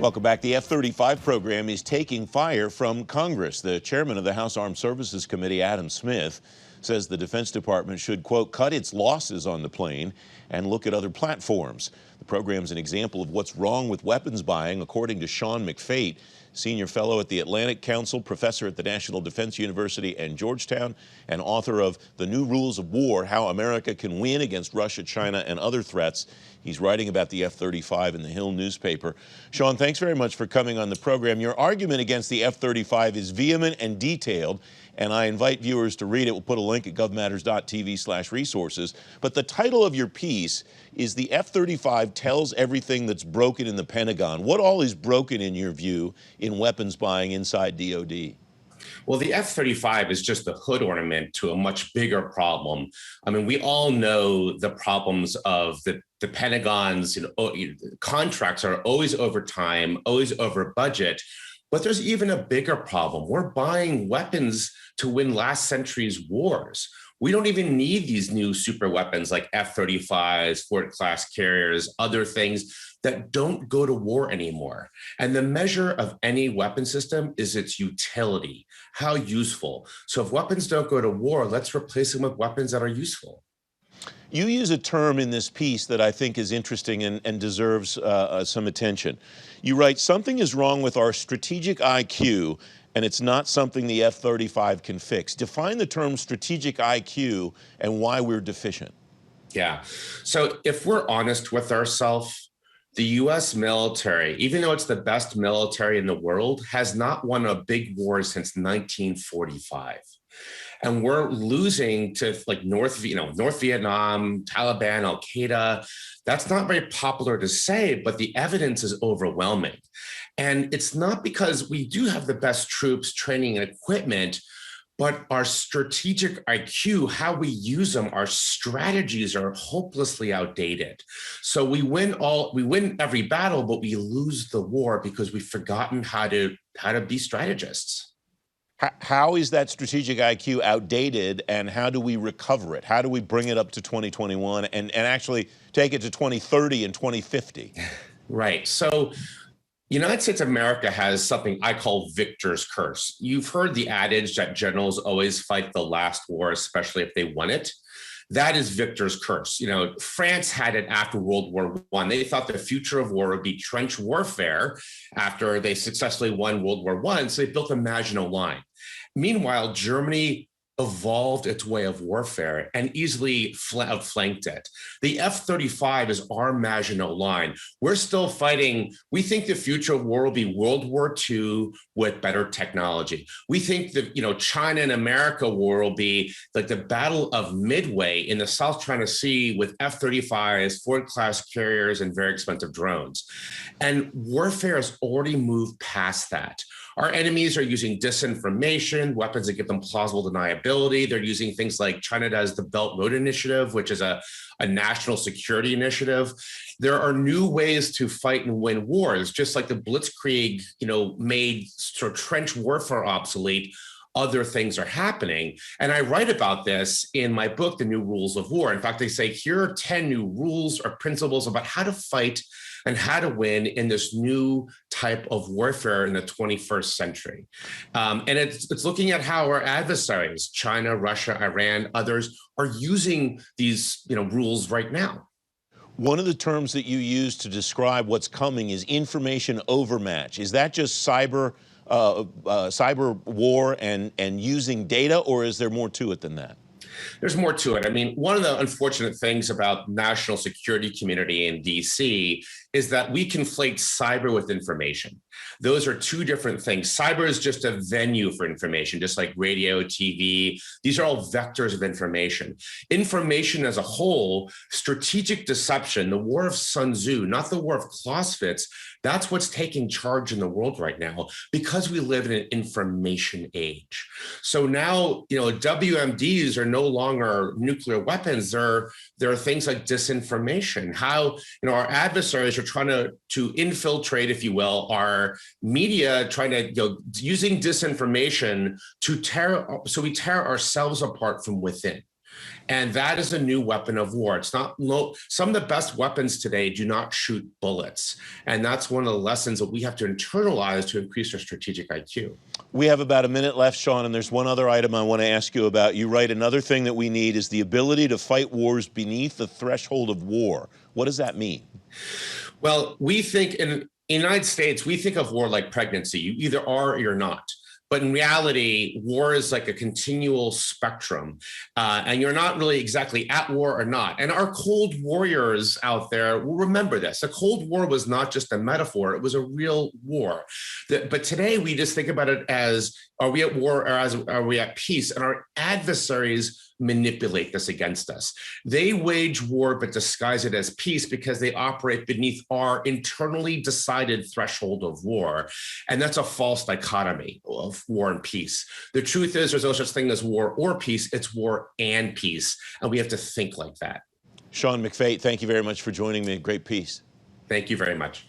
Welcome back. The F-35 program is taking fire from Congress. The chairman of the House Armed Services Committee, Adam Smith, says the Defense Department should, quote, cut its losses on the plane and look at other platforms. The program's an example of what's wrong with weapons buying, according to Sean McFate, senior fellow at the Atlantic Council, professor at the National Defense University in Georgetown, and author of The New Rules of War, How America Can Win Against Russia, China, and Other Threats. He's writing about the F-35 in the Hill newspaper. Sean, thanks very much for coming on the program. Your argument against the F-35 is vehement and detailed, and I invite viewers to read it. We'll put a link at govmatters.tv/resources. But the title of your piece is The F-35 Tells Everything That's Broken in the Pentagon. What all is broken, in your view, in weapons buying inside DOD? Well, the F-35 is just the hood ornament to a much bigger problem. I mean, we all know the problems of the Pentagon's contracts are always over time, always over budget. But there's even a bigger problem. We're buying weapons to win last century's wars. We don't even need these new super weapons like F-35s, Ford-class carriers, other things that don't go to war anymore. And the measure of any weapon system is its utility, how useful. So if weapons don't go to war, let's replace them with weapons that are useful. You use a term in this piece that I think is interesting and deserves some attention. You write, something is wrong with our strategic IQ, and it's not something the F-35 can fix. Define the term strategic IQ and why we're deficient. Yeah. So if we're honest with ourselves, the U.S. military, even though it's the best military in the world, has not won a big war since 1945. And we're losing to like North Vietnam, Taliban, Al Qaeda. That's not very popular to say, but the evidence is overwhelming. And it's not because we do have the best troops, training, and equipment, but our strategic IQ, how we use them, our strategies are hopelessly outdated. So we win every battle, but we lose the war because we've forgotten how to be strategists. How is that strategic IQ outdated, and how do we recover it? How do we bring it up to 2021 and actually take it to 2030 and 2050? Right. So United States of America has something I call victor's curse. You've heard the adage that generals always fight the last war, especially if they won it. That is victor's curse. France had it after World War I. They thought the future of war would be trench warfare after they successfully won World War I, so they built a Maginot Line. Meanwhile, Germany evolved its way of warfare and easily outflanked it. The F-35 is our Maginot Line. We're still fighting. We think the future of war will be World War II with better technology. We think that China and America war will be like the Battle of Midway in the South China Sea with F-35s, Ford-class carriers, and very expensive drones. And warfare has already moved past that. Our enemies are using disinformation, weapons that give them plausible deniability. They're using things like China does the Belt Road Initiative, which is a national security initiative. There are new ways to fight and win wars, just like the Blitzkrieg, made sort of trench warfare obsolete. Other things are happening. And I write about this in my book, The New Rules of War. In fact, I say, here are 10 new rules or principles about how to fight and how to win in this new type of warfare in the 21st century. And it's looking at how our adversaries, China, Russia, Iran, others, are using these rules right now. One of the terms that you use to describe what's coming is information overmatch. Is that just cyber war and using data, or is there more to it than that? There's more to it. I mean, one of the unfortunate things about national security community in DC is that we conflate cyber with information. Those are two different things. Cyber is just a venue for information, just like radio, TV. These are all vectors of information. Information as a whole, strategic deception, the war of Sun Tzu, not the war of Clausewitz, that's what's taking charge in the world right now because we live in an information age. So now, WMDs are no longer nuclear weapons. There are things like disinformation, how our adversaries are trying to infiltrate, if you will, our media, trying to using disinformation to tear, so we tear ourselves apart from within. And that is a new weapon of war. It's not some of the best weapons today do not shoot bullets. And that's one of the lessons that we have to internalize to increase our strategic IQ. We have about a minute left, Sean, and there's one other item I want to ask you about. You write another thing that we need is the ability to fight wars beneath the threshold of war. What does that mean? Well, we think in the United States, we think of war like pregnancy. You either are or you're not. But in reality, war is like a continual spectrum, and you're not really exactly at war or not. And our Cold Warriors out there will remember this. The Cold War was not just a metaphor, it was a real war. But today we just think about it as, are we at war or are we at peace? And our adversaries manipulate this against us. They wage war but disguise it as peace because they operate beneath our internally decided threshold of war. And that's a false dichotomy of war and peace. The truth is there's no such thing as war or peace, it's war and peace. And we have to think like that. Sean McFate, thank you very much for joining me. Great piece. Thank you very much.